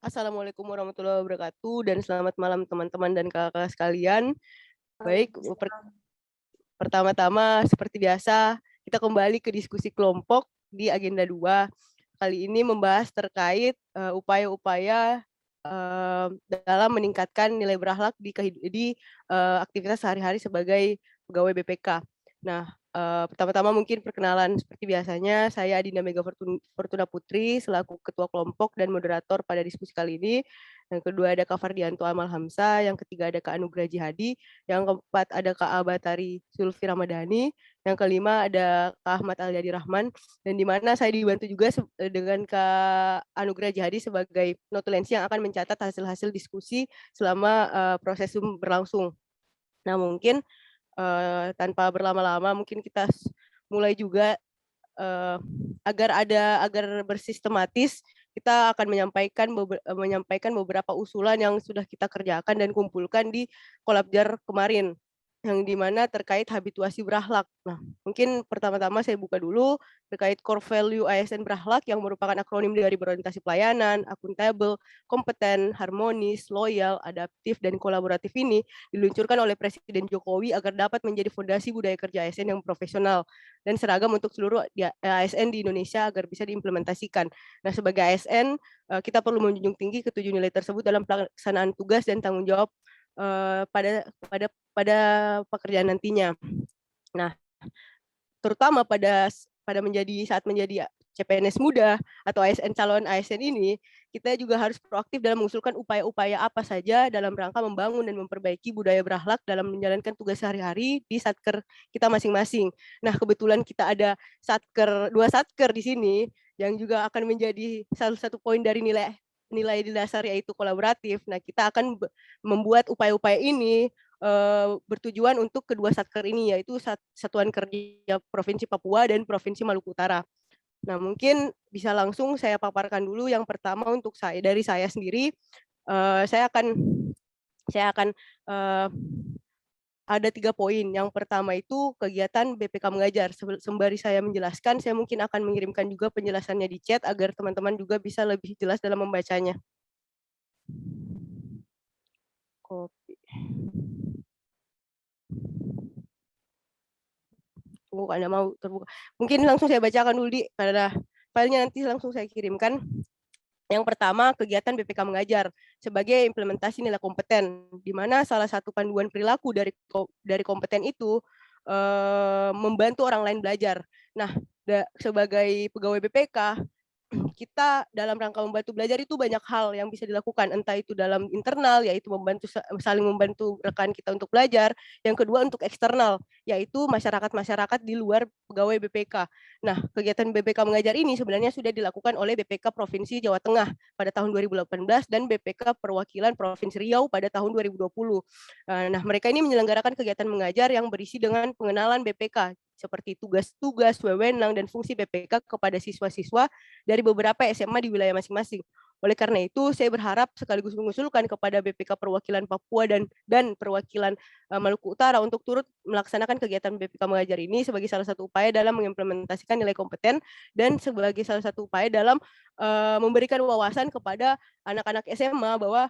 Assalamualaikum warahmatullahi wabarakatuh dan selamat malam teman-teman dan kakak sekalian. Baik, Waalaikumsalam. pertama-tama seperti biasa kita kembali ke diskusi kelompok di agenda 2. Kali ini membahas terkait upaya-upaya dalam meningkatkan nilai berakhlak di aktivitas sehari-hari sebagai pegawai BPK. Nah, pertama-tama mungkin perkenalan seperti biasanya, saya Adinda Mega Fortuna Putri selaku ketua kelompok dan moderator pada diskusi kali ini. Yang kedua ada Kak Fardianto Amal Hamzah, yang ketiga ada Kak Anugrah Jihadi, yang keempat ada Kak Abatari Zulfi Ramadhani, yang kelima ada Kak Ahmad Alyadi Rahman, dan di mana saya dibantu juga dengan Kak Anugrah Jihadi sebagai notulensi yang akan mencatat hasil-hasil diskusi selama proses Zoom berlangsung. Nah, mungkin tanpa berlama-lama mungkin kita mulai juga agar bersistematis kita akan menyampaikan beberapa usulan yang sudah kita kerjakan dan kumpulkan di Kolabjar kemarin yang dimana terkait habituasi berakhlak. Nah, mungkin pertama-tama saya buka dulu terkait core value ASN berakhlak yang merupakan akronim dari berorientasi pelayanan, akuntabel, kompeten, harmonis, loyal, adaptif, dan kolaboratif ini diluncurkan oleh Presiden Jokowi agar dapat menjadi fondasi budaya kerja ASN yang profesional dan seragam untuk seluruh ASN di Indonesia agar bisa diimplementasikan. Nah, sebagai ASN, kita perlu menjunjung tinggi ketujuh nilai tersebut dalam pelaksanaan tugas dan tanggung jawab pada pekerjaan nantinya. Nah, terutama saat menjadi CPNS muda atau calon ASN ini, kita juga harus proaktif dalam mengusulkan upaya-upaya apa saja dalam rangka membangun dan memperbaiki budaya berakhlak dalam menjalankan tugas sehari-hari di satker kita masing-masing. Nah, kebetulan kita ada dua satker di sini yang juga akan menjadi salah satu poin dari nilai di dasar yaitu kolaboratif. Nah, kita akan membuat upaya-upaya ini bertujuan untuk kedua satker ini, yaitu Satuan Kerja Provinsi Papua dan Provinsi Maluku Utara. Nah, mungkin bisa langsung saya paparkan dulu. Yang pertama untuk dari saya sendiri, saya akan ada 3 poin. Yang pertama itu kegiatan BPK Mengajar. Sembari saya menjelaskan, saya mungkin akan mengirimkan juga penjelasannya di chat agar teman-teman juga bisa lebih jelas dalam membacanya. Kopi. Tunggu Anda mau terbuka. Mungkin langsung saya bacakan dulu karena filenya nanti langsung saya kirimkan. Yang pertama, kegiatan BPK Mengajar sebagai implementasi nilai kompeten, di mana salah satu panduan perilaku dari kompeten itu membantu orang lain belajar. Nah, sebagai pegawai BPK, kita dalam rangka membantu belajar itu banyak hal yang bisa dilakukan, entah itu dalam internal, yaitu saling membantu rekan kita untuk belajar. Yang kedua untuk eksternal, yaitu masyarakat-masyarakat di luar pegawai BPK. Nah, kegiatan BPK Mengajar ini sebenarnya sudah dilakukan oleh BPK Provinsi Jawa Tengah pada tahun 2018 dan BPK Perwakilan Provinsi Riau pada tahun 2020. Nah, mereka ini menyelenggarakan kegiatan mengajar yang berisi dengan pengenalan BPK, seperti tugas-tugas, wewenang, dan fungsi BPK kepada siswa-siswa dari beberapa SMA di wilayah masing-masing. Oleh karena itu, saya berharap sekaligus mengusulkan kepada BPK Perwakilan Papua dan Perwakilan Maluku Utara untuk turut melaksanakan kegiatan BPK Mengajar ini sebagai salah satu upaya dalam mengimplementasikan nilai kompeten dan sebagai salah satu upaya dalam memberikan wawasan kepada anak-anak SMA bahwa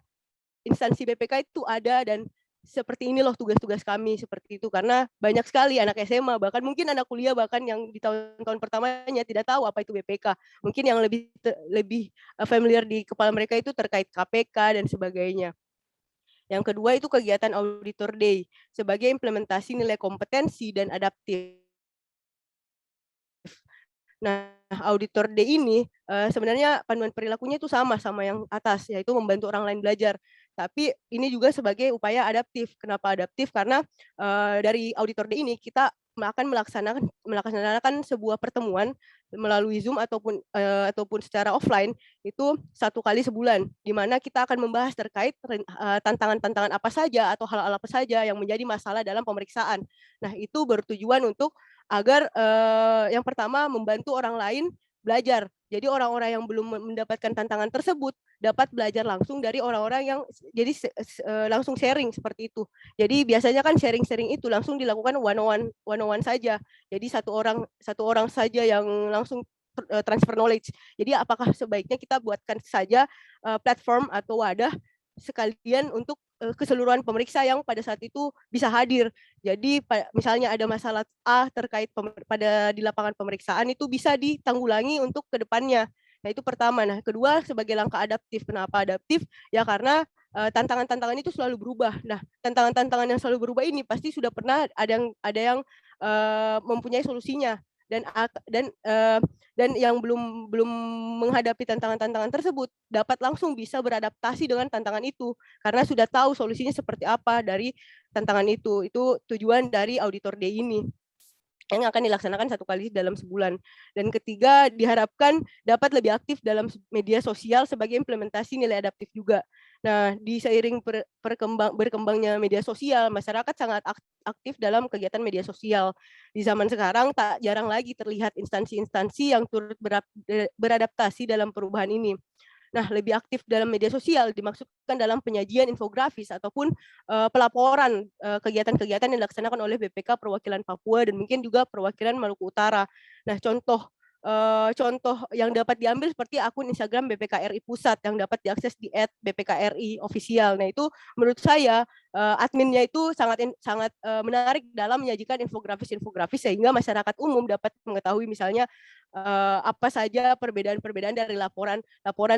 instansi BPK itu ada dan seperti ini loh tugas-tugas kami seperti itu, karena banyak sekali anak SMA bahkan mungkin anak kuliah bahkan yang di tahun-tahun pertamanya tidak tahu apa itu BPK. Mungkin yang lebih familiar di kepala mereka itu terkait KPK dan sebagainya. Yang kedua itu kegiatan Auditor Day sebagai implementasi nilai kompetensi dan adaptif. Nah, Auditor Day ini sebenarnya panduan perilakunya itu sama yang atas, yaitu membantu orang lain belajar. Tapi ini juga sebagai upaya adaptif. Kenapa adaptif? Karena dari Auditor Day ini kita akan melaksanakan sebuah pertemuan melalui Zoom ataupun secara offline itu 1 kali sebulan, di mana kita akan membahas terkait tantangan-tantangan apa saja atau hal-hal apa saja yang menjadi masalah dalam pemeriksaan. Nah, itu bertujuan untuk agar yang pertama membantu orang lain belajar. Jadi orang-orang yang belum mendapatkan tantangan tersebut dapat belajar langsung dari orang-orang yang jadi langsung sharing seperti itu. Jadi biasanya kan sharing-sharing itu langsung dilakukan one on one saja. Jadi satu orang saja yang langsung transfer knowledge. Jadi apakah sebaiknya kita buatkan saja platform atau wadah sekalian untuk keseluruhan pemeriksa yang pada saat itu bisa hadir. Jadi misalnya ada masalah A terkait pada di lapangan pemeriksaan itu bisa ditanggulangi untuk ke depannya. Nah, itu pertama. Nah, kedua sebagai langkah adaptif. Kenapa adaptif? Ya karena tantangan-tantangan itu selalu berubah. Nah, tantangan-tantangan yang selalu berubah ini pasti sudah pernah ada yang mempunyai solusinya, dan yang belum menghadapi tantangan-tantangan tersebut dapat langsung bisa beradaptasi dengan tantangan itu karena sudah tahu solusinya seperti apa dari tantangan itu. Itu tujuan dari Auditor Day ini yang akan dilaksanakan 1 kali dalam sebulan. Dan ketiga, diharapkan dapat lebih aktif dalam media sosial sebagai implementasi nilai adaptif juga. Nah, di seiring berkembangnya media sosial, masyarakat sangat aktif dalam kegiatan media sosial. Di zaman sekarang tak jarang lagi terlihat instansi-instansi yang turut beradaptasi dalam perubahan ini. Nah, lebih aktif dalam media sosial dimaksudkan dalam penyajian infografis ataupun pelaporan kegiatan-kegiatan yang dilaksanakan oleh BPK Perwakilan Papua dan mungkin juga Perwakilan Maluku Utara. Nah, contoh yang dapat diambil seperti akun Instagram BPKRI Pusat yang dapat diakses di @BPKRI official. Nah, itu menurut saya adminnya itu sangat menarik dalam menyajikan infografis sehingga masyarakat umum dapat mengetahui misalnya apa saja perbedaan-perbedaan dari laporan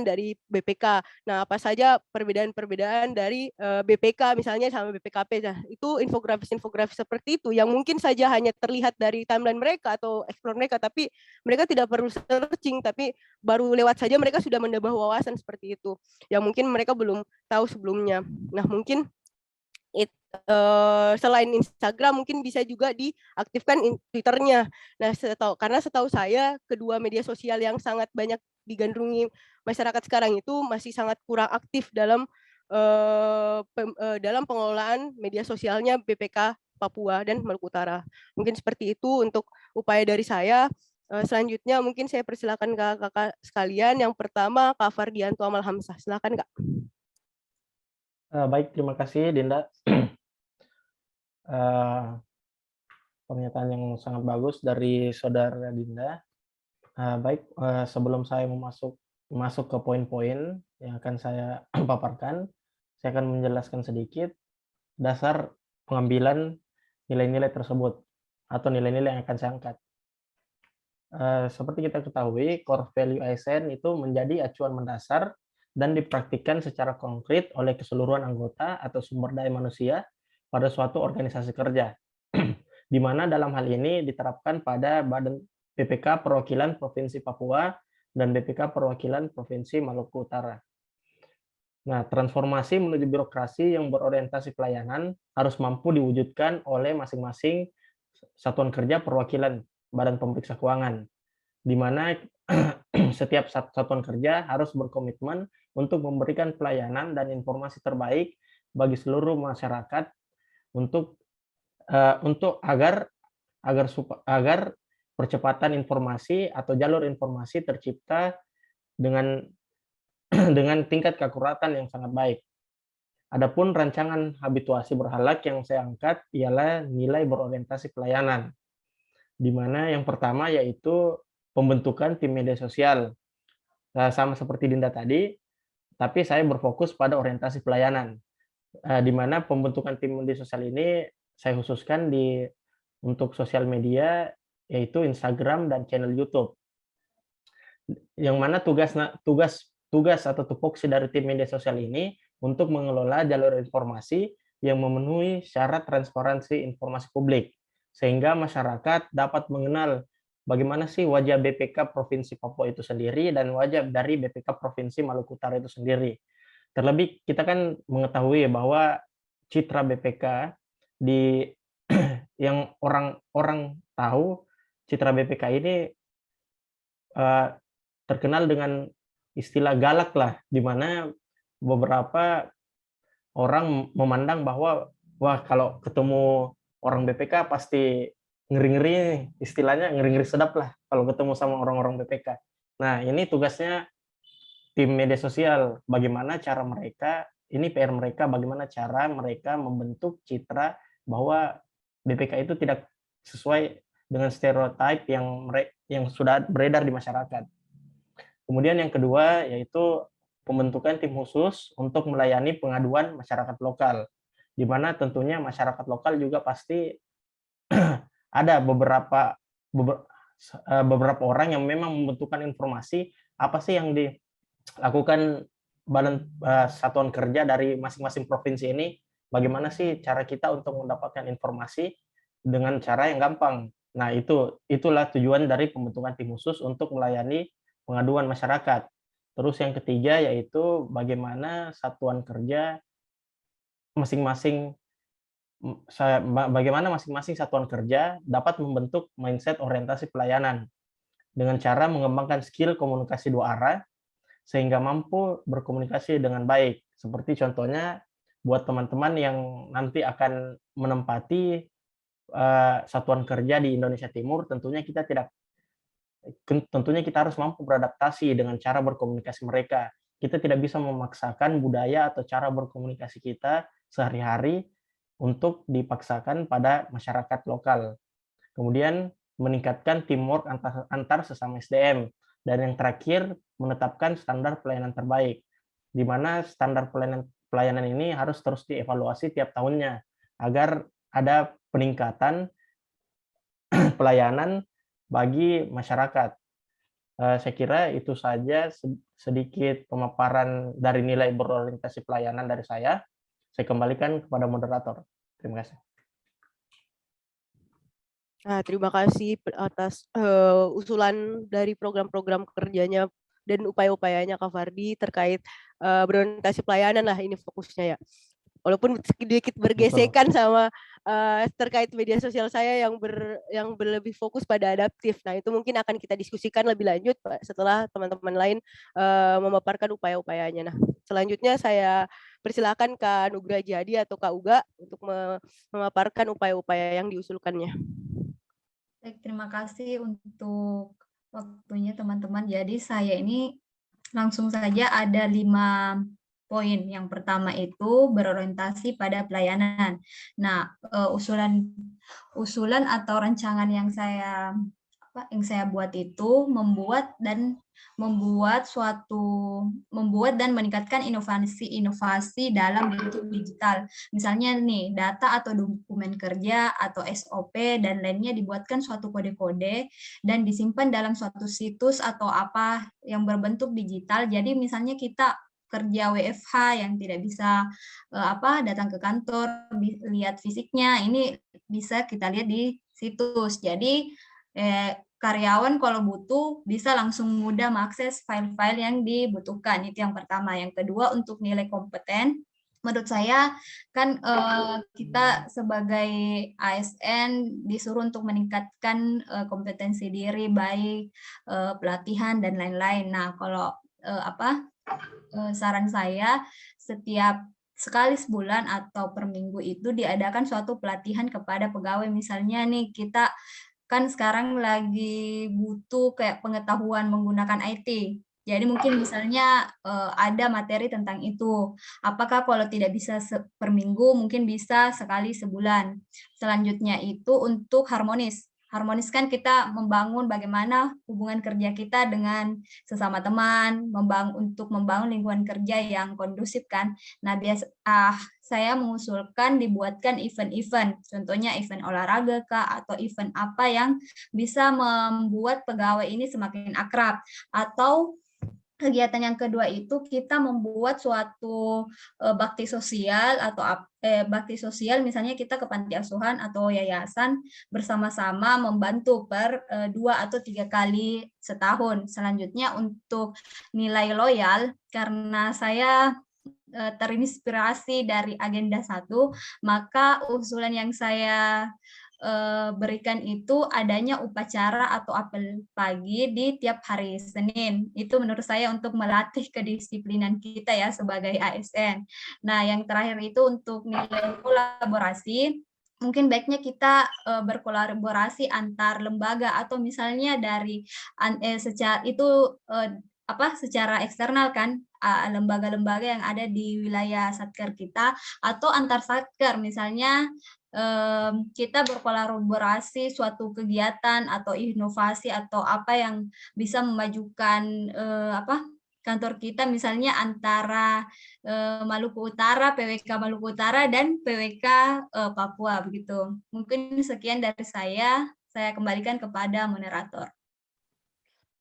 dari BPK. Nah, apa saja perbedaan-perbedaan dari BPK misalnya sama BPKP. Nah, itu infografis seperti itu yang mungkin saja hanya terlihat dari timeline mereka atau explore mereka, tapi mereka tidak perlu searching, tapi baru lewat saja mereka sudah menambah wawasan seperti itu yang mungkin mereka belum tahu sebelumnya. Nah, mungkin selain Instagram mungkin bisa juga diaktifkan Twitternya. Nah, karena setahu saya kedua media sosial yang sangat banyak digandrungi masyarakat sekarang itu masih sangat kurang aktif dalam pengelolaan media sosialnya BPK Papua dan Maluku Utara. Mungkin seperti itu untuk upaya dari saya. Selanjutnya mungkin saya persilakan kakak sekalian. Yang pertama Kak Fardianto Amal Hamzah. Silakan Kak. Baik, terima kasih Dinda. Pernyataan yang sangat bagus dari saudara Dinda. Baik, sebelum saya masuk ke poin-poin yang akan saya paparkan, saya akan menjelaskan sedikit dasar pengambilan nilai-nilai tersebut atau nilai-nilai yang akan saya angkat. Seperti kita ketahui, core value ASN itu menjadi acuan mendasar dan dipraktikkan secara konkret oleh keseluruhan anggota atau sumber daya manusia pada suatu organisasi kerja, di mana dalam hal ini diterapkan pada Badan BPK Perwakilan Provinsi Papua dan BPK Perwakilan Provinsi Maluku Utara. Nah, transformasi menuju birokrasi yang berorientasi pelayanan harus mampu diwujudkan oleh masing-masing satuan kerja perwakilan Badan Pemeriksa Keuangan, di mana setiap satuan kerja harus berkomitmen untuk memberikan pelayanan dan informasi terbaik bagi seluruh masyarakat untuk agar percepatan informasi atau jalur informasi tercipta dengan dengan tingkat keakuratan yang sangat baik. Adapun rancangan habituasi berhalak yang saya angkat ialah nilai berorientasi pelayanan, di mana yang pertama yaitu pembentukan tim media sosial. Nah, sama seperti Dinda tadi, tapi saya berfokus pada orientasi pelayanan, di mana pembentukan tim media sosial ini saya khususkan untuk sosial media, yaitu Instagram dan channel YouTube. Yang mana tugas atau tupoksi dari tim media sosial ini untuk mengelola jalur informasi yang memenuhi syarat transparansi informasi publik, sehingga masyarakat dapat mengenal bagaimana sih wajah BPK Provinsi Papua itu sendiri dan wajah dari BPK Provinsi Maluku Utara itu sendiri. Terlebih kita kan mengetahui bahwa citra BPK yang orang tahu, citra BPK ini terkenal dengan istilah galak lah, di mana beberapa orang memandang bahwa wah kalau ketemu orang BPK pasti ngeri-ngeri, istilahnya ngeri-ngeri sedap lah kalau ketemu sama orang-orang BPK. Nah, ini tugasnya tim media sosial, bagaimana cara mereka, ini PR mereka, bagaimana cara mereka membentuk citra bahwa BPK itu tidak sesuai dengan stereotip yang sudah beredar di masyarakat. Kemudian yang kedua yaitu pembentukan tim khusus untuk melayani pengaduan masyarakat lokal, di mana tentunya masyarakat lokal juga pasti ada beberapa orang yang memang membutuhkan informasi apa sih yang dilakukan satuan kerja dari masing-masing provinsi ini, bagaimana sih cara kita untuk mendapatkan informasi dengan cara yang gampang. Nah, itulah tujuan dari pembentukan tim khusus untuk melayani pengaduan masyarakat. Terus yang ketiga yaitu bagaimana satuan kerja masing-masing bagaimana masing-masing satuan kerja dapat membentuk mindset orientasi pelayanan dengan cara mengembangkan skill komunikasi dua arah sehingga mampu berkomunikasi dengan baik. Seperti contohnya buat teman-teman yang nanti akan menempati satuan kerja di Indonesia Timur, tentunya kita harus mampu beradaptasi dengan cara berkomunikasi mereka. Kita tidak bisa memaksakan budaya atau cara berkomunikasi kita sehari-hari untuk dipaksakan pada masyarakat lokal. Kemudian meningkatkan teamwork antar sesama SDM. Dan yang terakhir, menetapkan standar pelayanan terbaik, di mana standar pelayanan ini harus terus dievaluasi tiap tahunnya, agar ada peningkatan pelayanan bagi masyarakat. Saya kira itu saja sedikit pemaparan dari nilai berorientasi pelayanan dari saya. Saya kembalikan kepada moderator. Terima kasih. Nah, terima kasih atas usulan dari program-program kerjanya dan upaya-upayanya Kak Fardi terkait berorientasi pelayanan lah, ini fokusnya ya. Walaupun sedikit bergesekan sama terkait media sosial saya yang lebih fokus pada adaptif. Nah, itu mungkin akan kita diskusikan lebih lanjut Pak, setelah teman-teman lain memaparkan upaya-upayanya. Nah, selanjutnya saya persilakan Kak Nugra Jadi atau Kak Uga untuk memaparkan upaya-upaya yang diusulkannya. Baik, terima kasih untuk waktunya teman-teman. Jadi saya ini langsung saja ada 5 poin. Yang pertama itu berorientasi pada pelayanan. Nah, usulan atau rancangan yang saya buat itu membuat dan meningkatkan inovasi dalam bentuk digital. Misalnya nih, data atau dokumen kerja atau SOP dan lainnya dibuatkan suatu kode-kode dan disimpan dalam suatu situs atau apa yang berbentuk digital. Jadi misalnya kita kerja WFH yang tidak bisa datang ke kantor, lihat fisiknya, ini bisa kita lihat di situs. Jadi karyawan kalau butuh bisa langsung mudah mengakses file-file yang dibutuhkan. Itu yang pertama. Yang kedua, untuk nilai kompeten, menurut saya kan kita sebagai ASN disuruh untuk meningkatkan kompetensi diri, baik pelatihan dan lain-lain. Nah, kalau saran saya setiap sekali sebulan atau per minggu itu diadakan suatu pelatihan kepada pegawai. Misalnya nih, kita kan sekarang lagi butuh kayak pengetahuan menggunakan IT. Jadi mungkin misalnya ada materi tentang itu. Apakah kalau tidak bisa per minggu, mungkin bisa sekali sebulan. Selanjutnya itu untuk harmonis. Harmonis kan kita membangun bagaimana hubungan kerja kita dengan sesama teman, untuk membangun lingkungan kerja yang kondusif kan. Nah, saya mengusulkan dibuatkan event-event, contohnya event olahraga kah, atau event apa yang bisa membuat pegawai ini semakin akrab. Atau kegiatan yang kedua itu kita membuat suatu bakti sosial atau bakti sosial, misalnya kita ke panti asuhan atau yayasan bersama-sama membantu per 2 atau 3 kali setahun. Selanjutnya untuk nilai loyal, karena saya terinspirasi dari agenda 1, maka usulan yang saya berikan itu adanya upacara atau apel pagi di tiap hari Senin. Itu menurut saya untuk melatih kedisiplinan kita ya sebagai ASN. Nah, yang terakhir itu untuk nilai kolaborasi. Mungkin baiknya kita berkolaborasi antar lembaga atau misalnya dari secara eksternal kan, lembaga-lembaga yang ada di wilayah satker kita, atau antar satker, misalnya kita berkolaborasi suatu kegiatan atau inovasi atau apa yang bisa memajukan kantor kita, misalnya antara Maluku Utara, PWK Maluku Utara dan PWK Papua begitu. Mungkin sekian dari saya kembalikan kepada moderator.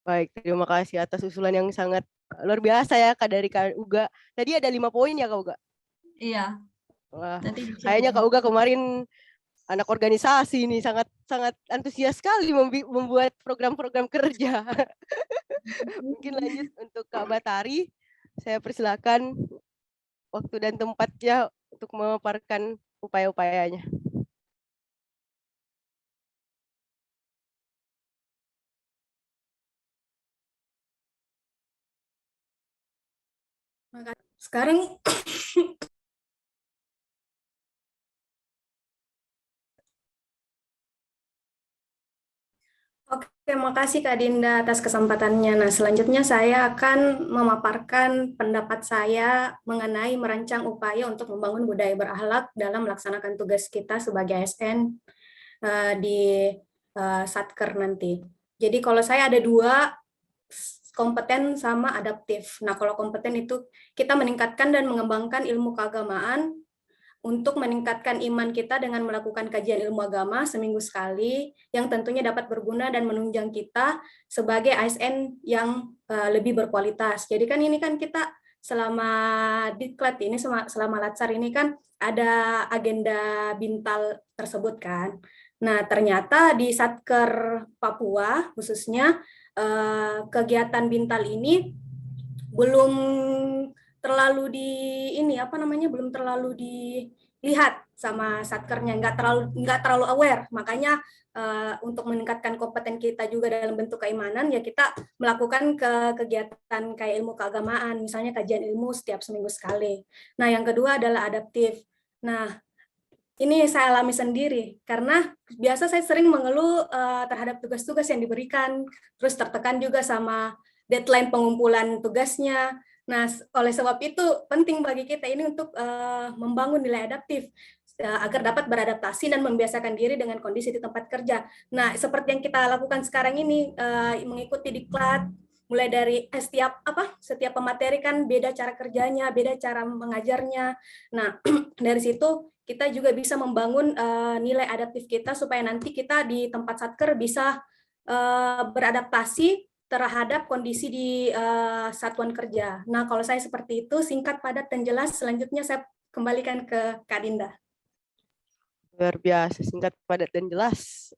Baik, terima kasih atas usulan yang sangat luar biasa ya Kak dari Kak Uga. Tadi ada 5 poin ya Kak Uga? Iya. Wah, Nanti dicek kayaknya ya. Kak Uga kemarin anak organisasi ini sangat antusias sekali membuat program-program kerja. Mungkin lanjut untuk Kak Batari, saya persilakan waktu dan tempatnya untuk memaparkan upaya-upayanya. Sekarang Oke, terima kasih Kak Dinda atas kesempatannya. Nah, selanjutnya saya akan memaparkan pendapat saya mengenai merancang upaya untuk membangun budaya berakhlak dalam melaksanakan tugas kita sebagai ASN di Satker nanti. Jadi kalau saya ada 2, kompeten sama adaptif. Nah, kalau kompeten itu kita meningkatkan dan mengembangkan ilmu keagamaan untuk meningkatkan iman kita dengan melakukan kajian ilmu agama seminggu sekali, yang tentunya dapat berguna dan menunjang kita sebagai ASN yang lebih berkualitas. Jadi kan ini kan kita selama diklat ini, selama latsar ini kan ada agenda Bintal tersebut kan. Nah, ternyata di Satker Papua khususnya kegiatan Bintal ini belum terlalu belum terlalu dilihat sama satkernya, nggak terlalu aware. Makanya untuk meningkatkan kompeten kita juga dalam bentuk keimanan, ya kita melakukan kegiatan kayak ilmu keagamaan, misalnya kajian ilmu setiap seminggu sekali. Nah, yang kedua adalah adaptif. Nah, ini saya alami sendiri karena biasa saya sering mengeluh terhadap tugas-tugas yang diberikan, terus tertekan juga sama deadline pengumpulan tugasnya. Nah, oleh sebab itu penting bagi kita ini untuk membangun nilai adaptif agar dapat beradaptasi dan membiasakan diri dengan kondisi di tempat kerja. Nah, seperti yang kita lakukan sekarang ini, mengikuti diklat, mulai dari setiap pemateri kan beda cara kerjanya, beda cara mengajarnya. Nah, dari situ kita juga bisa membangun nilai adaptif kita supaya nanti kita di tempat satker bisa beradaptasi terhadap kondisi di satuan kerja. Nah, kalau saya seperti itu, singkat, padat, dan jelas. Selanjutnya saya kembalikan ke Kak Dinda. Luar biasa, singkat, padat, dan jelas.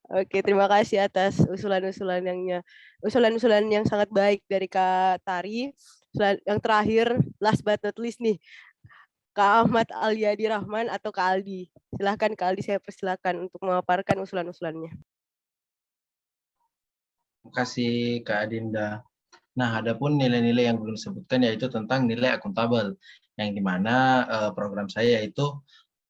Oke, terima kasih atas usulan-usulan yang sangat baik dari Kak Tari. Yang terakhir, last but not least nih, Kak Ahmad Aliadi Rahman atau Kak Aldi. Silahkan Kak Aldi, saya persilakan untuk memaparkan usulan-usulannya. Terima kasih Kak Adinda. Nah, adapun nilai-nilai yang belum disebutkan yaitu tentang nilai akuntabel, yang dimana program saya yaitu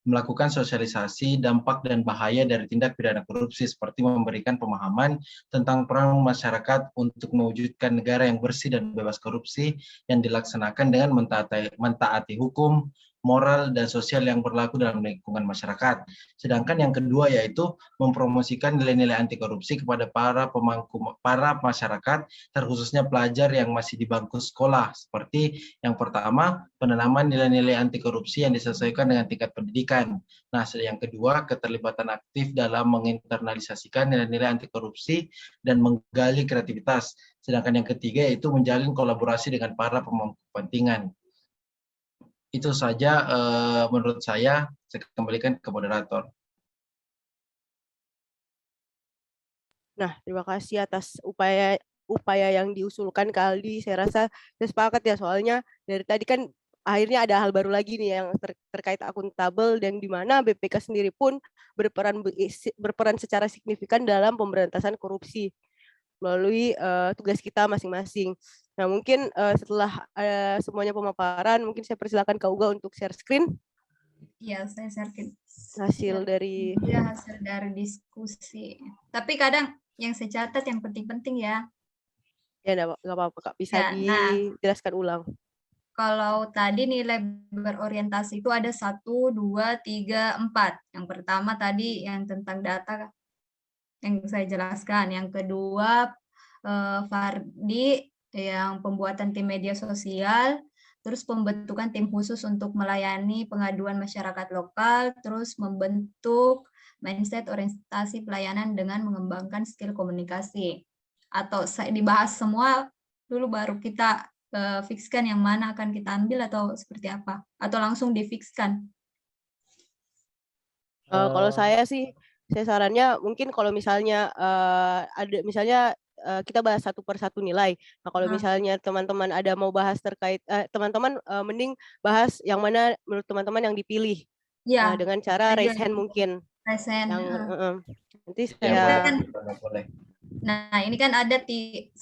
melakukan sosialisasi dampak dan bahaya dari tindak pidana korupsi, seperti memberikan pemahaman tentang peran masyarakat untuk mewujudkan negara yang bersih dan bebas korupsi yang dilaksanakan dengan mentaati hukum, moral, dan sosial yang berlaku dalam lingkungan masyarakat. Sedangkan yang kedua yaitu mempromosikan nilai-nilai anti korupsi kepada para masyarakat, terkhususnya pelajar yang masih di bangku sekolah. Seperti yang pertama, penanaman nilai-nilai anti korupsi yang disesuaikan dengan tingkat pendidikan. Nah, yang kedua, keterlibatan aktif dalam menginternalisasikan nilai-nilai anti korupsi dan menggali kreativitas. Sedangkan yang ketiga yaitu menjalin kolaborasi dengan para pemangku kepentingan. Itu saja menurut saya kembalikan ke moderator. Nah, terima kasih atas upaya yang diusulkan Kak Aldi. Saya rasa saya sepakat ya, soalnya dari tadi kan akhirnya ada hal baru lagi nih yang terkait akuntabel, dan di mana BPK sendiri pun berperan secara signifikan dalam pemberantasan korupsi melalui tugas kita masing-masing. Nah, mungkin setelah semuanya pemaparan, mungkin saya persilakan Kak Uga untuk share screen. Iya, saya share hasil dari diskusi. Tapi kadang yang saya catat yang penting-penting ya. Ya, nggak apa-apa Kak, bisa dijelaskan ulang. Kalau tadi nilai berorientasi itu ada 1, 2, 3, 4. Yang pertama tadi yang tentang data yang saya jelaskan. Yang kedua, Fardi yang pembuatan tim media sosial, terus pembentukan tim khusus untuk melayani pengaduan masyarakat lokal, terus membentuk mindset orientasi pelayanan dengan mengembangkan skill komunikasi. Atau dibahas semua dulu baru kita fixkan yang mana akan kita ambil atau seperti apa? Atau langsung difikskan? Kalau saya sih, saya sarannya mungkin kalau misalnya ada misalnya kita bahas satu per satu nilai. Nah, kalau misalnya teman-teman ada mau bahas terkait teman-teman mending bahas yang mana menurut teman-teman yang dipilih. Ya. Dengan cara raise hand mungkin. Raise hand. Yang nanti Ya, saya boleh. Nah, ini kan ada 1,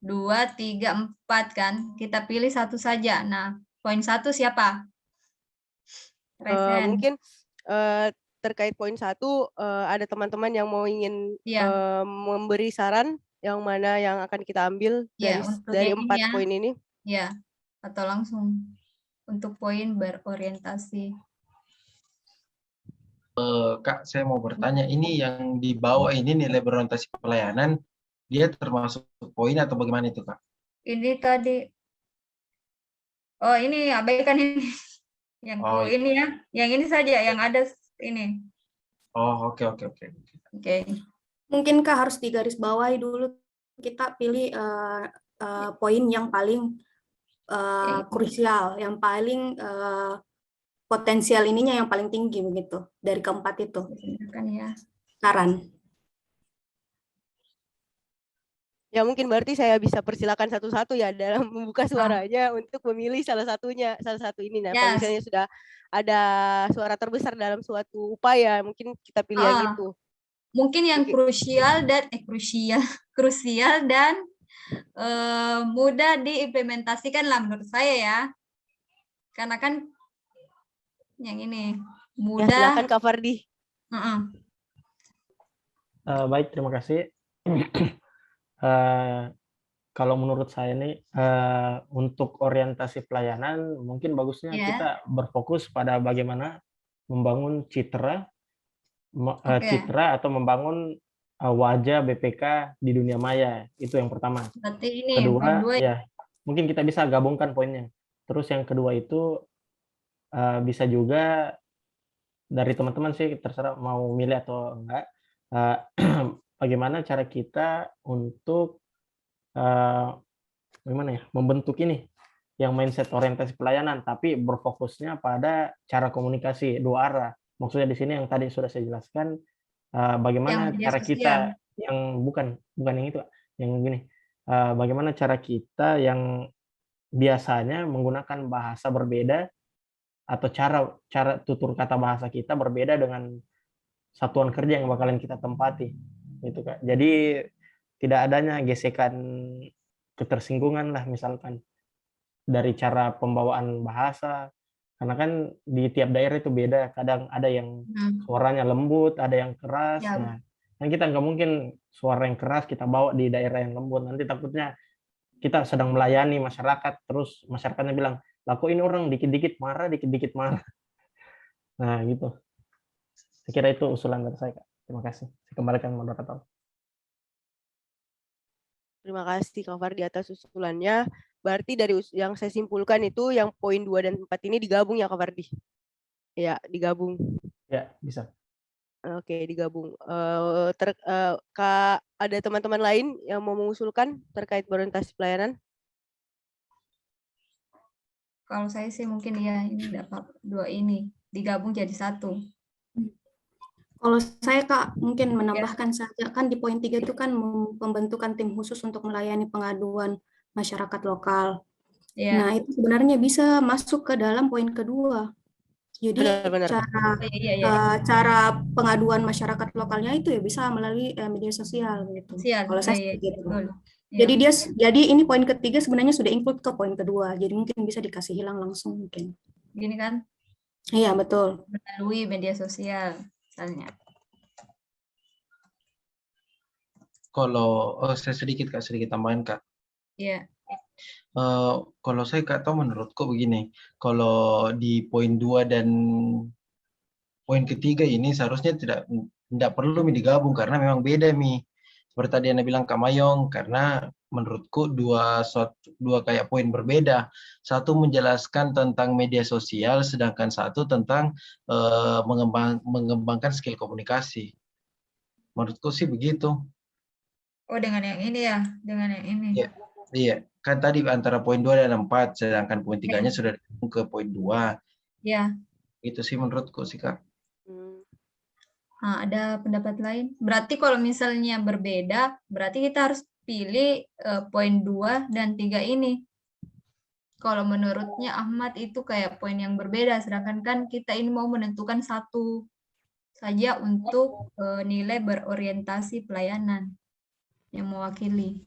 2, 3, 4 kan. Kita pilih satu saja. Nah, poin 1 siapa? Raise hand. mungkin terkait poin 1 ada teman-teman yang mau ingin memberi saran yang mana yang akan kita ambil dari 4 poin ini. Ya, atau langsung untuk poin berorientasi. Kak, saya mau bertanya, ini yang di bawah ini nilai berorientasi pelayanan, dia termasuk poin atau bagaimana itu, Kak? Ini tadi, oh ini abaikan ini, yang ini ya, yang ini saja, yang ada ini. Oh, oke. Mungkin Kak harus digarisbawahi dulu, kita pilih poin yang paling krusial, yang paling potensial ininya yang paling tinggi begitu dari keempat itu. Kan ya. Saran. Ya mungkin berarti saya bisa persilakan satu-satu ya dalam membuka suaranya untuk memilih salah satu ini. Nah, kalau misalnya sudah ada suara terbesar dalam suatu upaya, mungkin kita pilih yang itu. Mungkin yang krusial dan mudah diimplementasikan lah menurut saya ya. Karena kan yang ini mudah. Ya, silakan Kak Fardi. Baik, terima kasih. Kalau menurut saya nih untuk orientasi pelayanan mungkin bagusnya kita berfokus pada bagaimana membangun citra atau membangun wajah BPK di dunia maya, itu yang pertama. Kedua ya mungkin kita bisa gabungkan poinnya. Terus yang kedua itu bisa juga dari teman-teman sih, terserah mau milih atau enggak, bagaimana cara kita untuk gimana ya, membentuk ini yang mindset orientasi pelayanan, tapi berfokusnya pada cara komunikasi 2 arah. Maksudnya di sini yang tadi sudah saya jelaskan, bagaimana cara kita yang bukan yang itu, yang gini, bagaimana cara kita yang biasanya menggunakan bahasa berbeda atau cara tutur kata bahasa kita berbeda dengan satuan kerja yang bakalan kita tempati, gitu Kak. Jadi tidak adanya gesekan ketersinggungan lah misalkan dari cara pembawaan bahasa, karena kan di tiap daerah itu beda, kadang ada yang suaranya lembut, ada yang keras. Nah, kan kita nggak mungkin suara yang keras kita bawa di daerah yang lembut, nanti takutnya kita sedang melayani masyarakat terus masyarakatnya bilang, lah kok ini orang dikit-dikit marah. Nah gitu, saya kira itu usulan dari saya Kak. Terima kasih, saya kembalikan moderator. Terima kasih Kak Fardi atas usulannya. Berarti dari yang saya simpulkan itu yang poin 2 dan 4 ini digabung ya Kak Fardi? Ya, digabung. Ya, bisa. Oke, digabung. Kak, ada teman-teman lain yang mau mengusulkan terkait berorientasi pelayanan? Kalau saya sih mungkin ya ini dapat 2 ini digabung jadi 1. Kalau saya Kak mungkin menambahkan saja, kan di poin 3 itu kan pembentukan tim khusus untuk melayani pengaduan masyarakat lokal. Nah itu sebenarnya bisa masuk ke dalam poin kedua. Jadi cara pengaduan masyarakat lokalnya itu ya bisa melalui media sosial gitu. Kalau saya gitu. Jadi ini poin ketiga sebenarnya sudah include ke poin kedua. Jadi mungkin bisa dikasih hilang langsung mungkin. Gini kan? Iya betul. Melalui media sosial misalnya. Kalau saya sedikit tambahin Kak. Iya. Kalau saya nggak tahu, menurutku begini, kalau di poin 2 dan poin ketiga ini seharusnya tidak perlu digabung karena memang beda seperti tadi Anda bilang Kak Mayong, karena menurutku dua kayak poin berbeda. Satu menjelaskan tentang media sosial, sedangkan satu tentang mengembangkan skill komunikasi. Menurutku sih begitu. Oh, dengan yang ini ya, dengan yang ini. Iya, iya. Kan tadi antara poin 2 dan 4, sedangkan poin 3-nya Ya. sudah ke poin 2. Ya. Itu sih menurutku sih, Kak. Nah, ada pendapat lain? Berarti kalau misalnya berbeda, berarti kita harus pilih poin 2 dan 3 ini. Kalau menurutnya Ahmad itu kayak poin yang berbeda, sedangkan kan kita ini mau menentukan satu saja untuk nilai berorientasi pelayanan yang mewakili.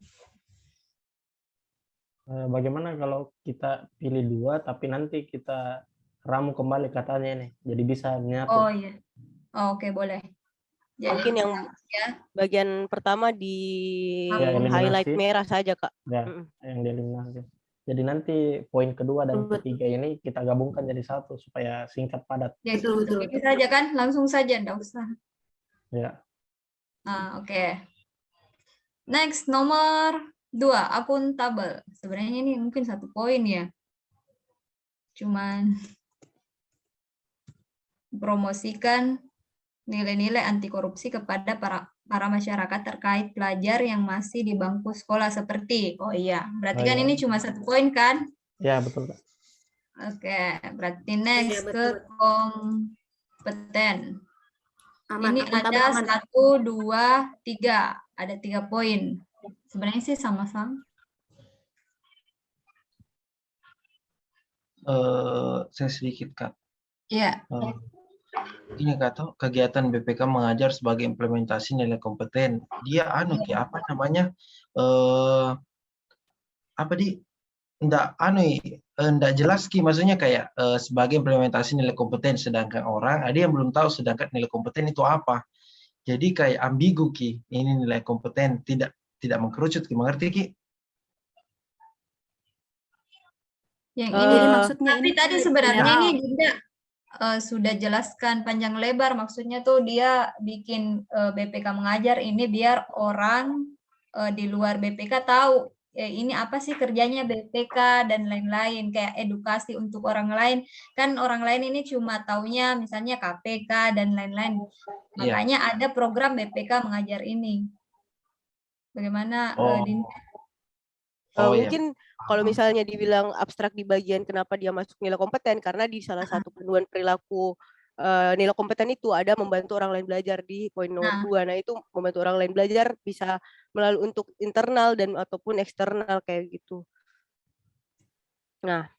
Bagaimana kalau kita pilih 2 tapi nanti kita ramu kembali katanya nih, jadi bisa menyatu. Oh iya. Oh, oke, boleh. Jadi, mungkin yang bagian pertama di highlight merah saja, Kak. Ya, yang dieliminasi. Jadi nanti poin kedua dan ketiga ini kita gabungkan jadi satu supaya singkat padat. Ya, betul. Ini saja kan, langsung saja, enggak usah. Ya. Oke. Next, nomor 2, akuntabel. Sebenarnya ini mungkin 1 poin ya. Cuman promosikan nilai-nilai anti korupsi kepada para masyarakat terkait pelajar yang masih di bangku sekolah seperti. Oh iya, berarti kan ini cuma 1 poin kan? Ya, betul, Kak. Oke, berarti next ke kompeten. Ini ada 1, 2, 3. Ada 3 poin. Sebenarnya sih sama-sama. Saya sedikit, Kak. Iya. Ini kata kegiatan BPK mengajar sebagai implementasi nilai kompeten. Dia apa namanya? Enggak jelas maksudnya kayak sebagai implementasi nilai kompeten, sedangkan orang ada yang belum tahu sedangkan nilai kompeten itu apa. Jadi kayak ambigu ini nilai kompeten tidak mengkerucut mengerti Ki? Yang ini maksudnya tapi tadi sebenarnya ini Dinda sudah jelaskan panjang lebar, maksudnya tuh dia bikin BPK mengajar ini biar orang di luar BPK tahu ini apa sih kerjanya BPK dan lain-lain, kayak edukasi untuk orang lain. Kan orang lain ini cuma taunya misalnya KPK dan lain-lain. Makanya ada program BPK mengajar ini. Bagaimana Dinda? Mungkin kalau misalnya dibilang abstrak di bagian kenapa dia masuk nilai kompeten, karena di salah satu panduan perilaku nilai kompeten itu ada membantu orang lain belajar di poin nomor 2. Nah, itu membantu orang lain belajar bisa melalui untuk internal dan ataupun eksternal kayak gitu. Nah,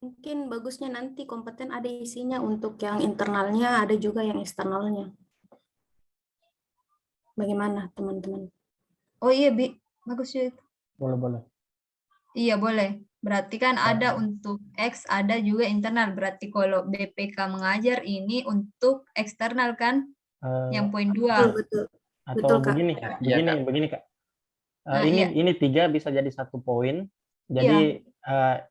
mungkin bagusnya nanti kompeten ada isinya untuk yang internalnya, ada juga yang eksternalnya. Bagaimana teman-teman? Oh iya, Bi. Bagus ya itu. Boleh. Iya, boleh. Berarti kan ada untuk X, ada juga internal. Berarti kalau BPK mengajar ini untuk eksternal kan? Yang poin 2. Betul. Atau begini, Kak. Ini 3 bisa jadi 1 poin. Jadi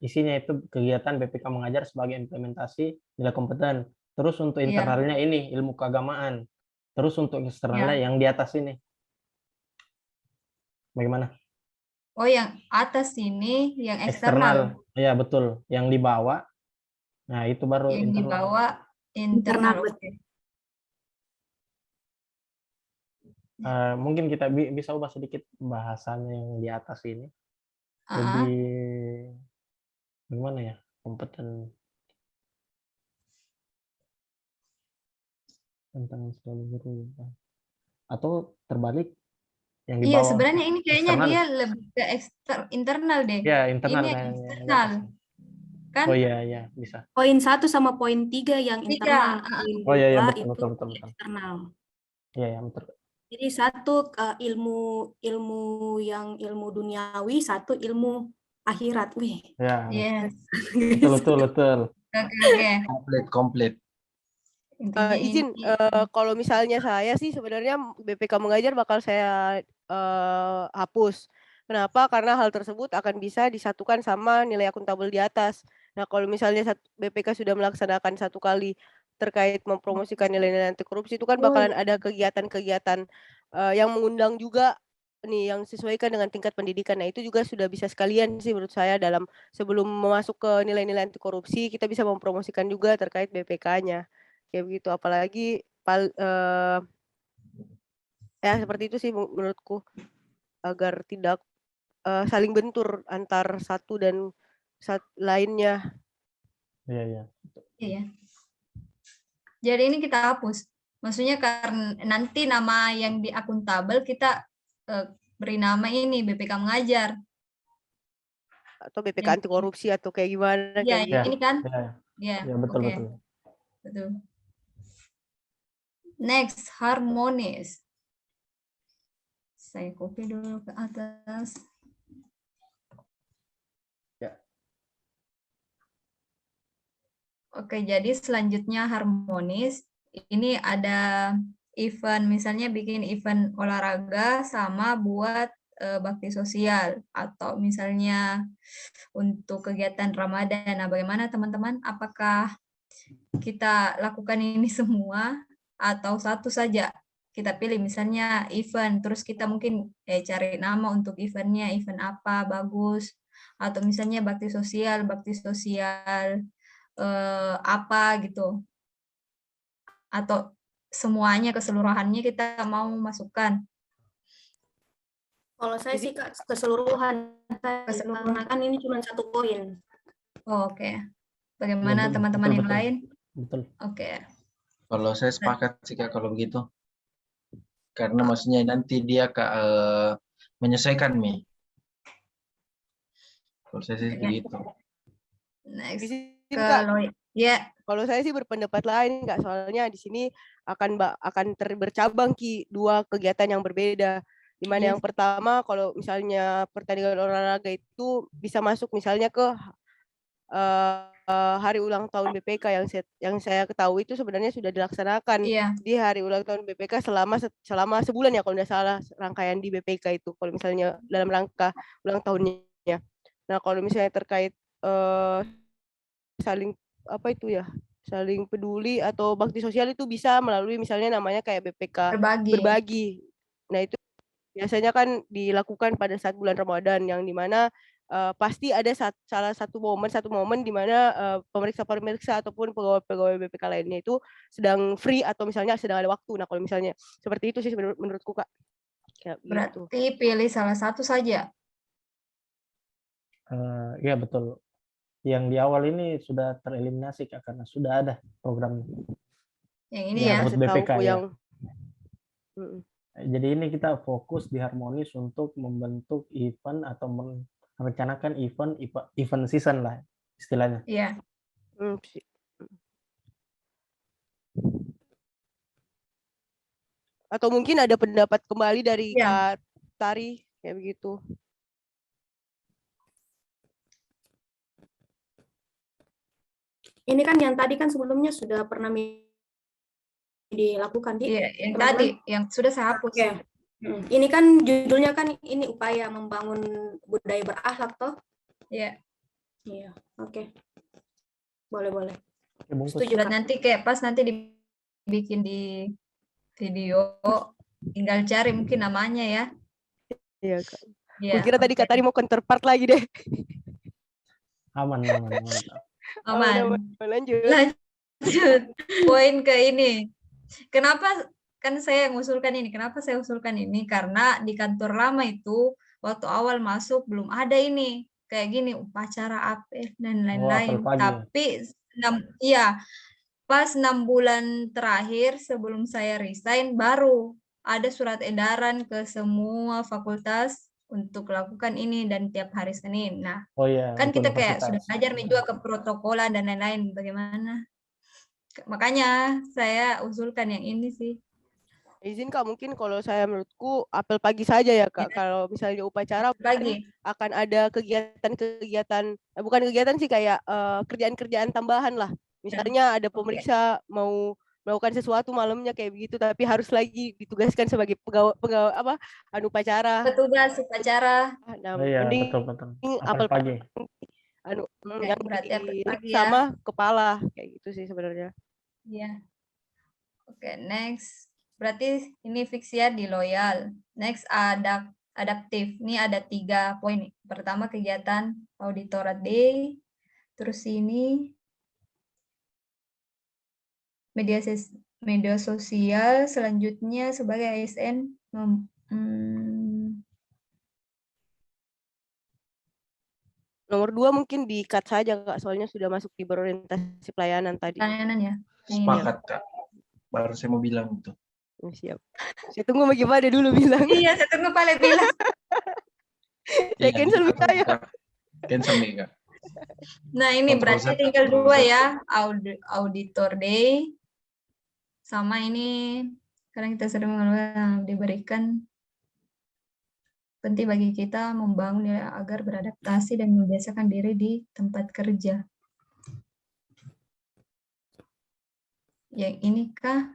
isinya itu kegiatan BPK mengajar sebagai implementasi nilai kompeten. Terus untuk internalnya ini ilmu keagamaan. Terus untuk eksternalnya yang di atas ini. Bagaimana? Oh, yang atas ini yang eksternal. Iya, betul. Yang di bawah. Nah, itu baru yang internal. Di bawah internal. Mungkin kita bisa ubah sedikit bahasanya yang di atas ini. Jadi gimana ya? Kompeten tentang selalu berubah. Atau terbalik yang di bawah. Iya, sebenarnya ini kayaknya eksternal. Dia lebih ke internal deh. Ya, internal. Ini eksternal. Kan? Oh iya, bisa. Poin 1 sama poin 3 yang internal. Oh iya, betul. Eksternal. Iya, betul. Jadi 1 ilmu yang ilmu duniawi, 1 ilmu akhirat. Wih. Ya. Yes. Betul. Oke. Komplit. Izin, kalau misalnya saya sih sebenarnya BPK mengajar bakal saya hapus. Kenapa? Karena hal tersebut akan bisa disatukan sama nilai akuntabel di atas. Nah, kalau misalnya BPK sudah melaksanakan 1 kali terkait mempromosikan nilai-nilai anti korupsi, itu kan Oh, bakalan iya. ada kegiatan-kegiatan yang mengundang juga nih yang sesuaikan dengan tingkat pendidikan. Nah, itu juga sudah bisa sekalian sih menurut saya dalam sebelum masuk ke nilai-nilai anti korupsi, kita bisa mempromosikan juga terkait BPK-nya. Kayak begitu, apalagi ya seperti itu sih menurutku, agar tidak saling bentur antar satu dan lainnya. Iya, iya. Iya. Jadi ini kita hapus. Maksudnya karena nanti nama yang di akuntabel kita beri nama ini BPK mengajar. Atau BPK anti korupsi atau kayak gimana Iya, kayak gitu. ini kan? Iya, Iya, betul, oke. betul. Betul. Next, harmonis. Saya copy dulu ke atas. Ya. Oke, jadi selanjutnya harmonis. Ini ada event, misalnya bikin event olahraga sama buat bakti sosial. Atau misalnya untuk kegiatan Ramadan. Nah, bagaimana teman-teman? Apakah kita lakukan ini semua atau satu saja? Kita pilih misalnya event, terus kita mungkin cari nama untuk eventnya, event apa, bagus. Atau misalnya bakti sosial apa gitu. Atau semuanya, keseluruhannya kita mau masukkan. Kalau saya sih Kak, keseluruhan. Keseluruhan. Karena kan ini cuma 1 poin. Oh, oke. Bagaimana teman-teman yang lain? Betul. Oke. Kalau saya sepakat sih Kak kalau begitu. Karena maksudnya nanti dia Kak menyesuaikan Mi. Kalau saya sih begitu. Next. Kalau ya, kalau saya sih berpendapat lain Kak, soalnya di sini akan bercabang Ki 2 kegiatan yang berbeda. Di mana yang pertama kalau misalnya pertandingan olahraga itu bisa masuk misalnya ke hari ulang tahun BPK yang saya ketahui itu sebenarnya sudah dilaksanakan di hari ulang tahun BPK selama sebulan ya kalau tidak salah rangkaian di BPK itu kalau misalnya dalam rangka ulang tahunnya. Nah, kalau misalnya terkait saling saling peduli atau bakti sosial itu bisa melalui misalnya namanya kayak BPK berbagi. Nah, itu biasanya kan dilakukan pada saat bulan Ramadan yang dimana pasti ada satu momen di mana pemeriksa ataupun pegawai BPK lainnya itu sedang free atau misalnya sedang ada waktu. Nah, kalau misalnya seperti itu sih menurutku Kak. Kayak berarti pilih salah satu saja. Ya betul. Yang di awal ini sudah tereliminasi Kak, karena sudah ada programnya. Yang ini ya. BPK ya. Jadi ini kita fokus di harmonis untuk membentuk event atau merencanakan event season lah istilahnya. Iya. Atau mungkin ada pendapat kembali dari Kak Tari kayak begitu. Ini kan yang tadi kan sebelumnya sudah pernah dilakukan di yang tadi yang sudah saya hapus. Okay. Ini kan judulnya kan ini upaya membangun budaya berakhlak toh? Iya. Iya, oke. Boleh. Setuju. Nanti kayak pas nanti dibikin di video, tinggal cari mungkin namanya ya. Iya Kak. Ya, kira tadi Kak Tari mau counterpart lagi deh. Aman. Lanjut. Poin ke ini. Kenapa kan saya mengusulkan ini? Kenapa saya usulkan ini? Karena di kantor lama itu waktu awal masuk belum ada ini kayak gini upacara apa dan lain-lain. Tapi pas 6 bulan terakhir sebelum saya resign baru ada surat edaran ke semua fakultas untuk lakukan ini dan tiap hari Senin. Nah, kan kita kayak sudah belajar juga ke protokolan dan lain-lain. Bagaimana? Makanya saya usulkan yang ini sih. Izin Kak, mungkin kalau saya menurutku apel pagi saja ya Kak. Kalau misalnya upacara pagi akan ada kegiatan bukan kegiatan sih kayak kerjaan-kerjaan tambahan lah. Misalnya ada pemeriksa mau melakukan sesuatu malamnya kayak begitu, tapi harus lagi ditugaskan sebagai pegawai upacara. Petugas upacara. Nah, Iya, mending betul. apel Apalagi. yang berarti apel pagi ya. sama kepala kayak gitu sih sebenarnya. Iya. Oke, next. Berarti ini fix ya di loyal. Next adaptif. Ini ada 3 poin. Pertama kegiatan auditorat day. Terus ini media sosial. Selanjutnya sebagai ASN. Nomor 2 mungkin di-cut saja Kak, soalnya sudah masuk di berorientasi pelayanan tadi. Pelayanan ya. Sepakat Kak. Baru saya mau bilang itu. Siap. Saya tunggu bagaimana dulu bilang. Iya, saya tunggu Pale bilang. Saya cancel saya. Cancel nih Kak. Nah, ini Control berarti Z, tinggal Control 2 Z. ya. Auditor day. Sama ini, sekarang kita sering diberikan penting bagi kita membangun nilai agar beradaptasi dan membiasakan diri di tempat kerja. Yang ini kah?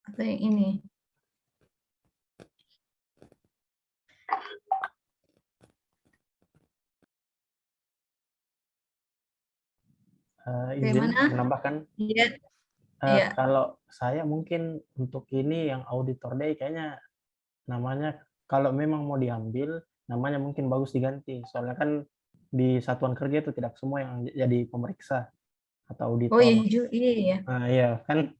Atau yang ini? Izin menambahkan. Iya. Kalau saya mungkin untuk ini yang auditor day kayaknya namanya kalau memang mau diambil namanya mungkin bagus diganti, soalnya kan di satuan kerja itu tidak semua yang jadi pemeriksa atau auditor. Oh iya. Nah, iya kan.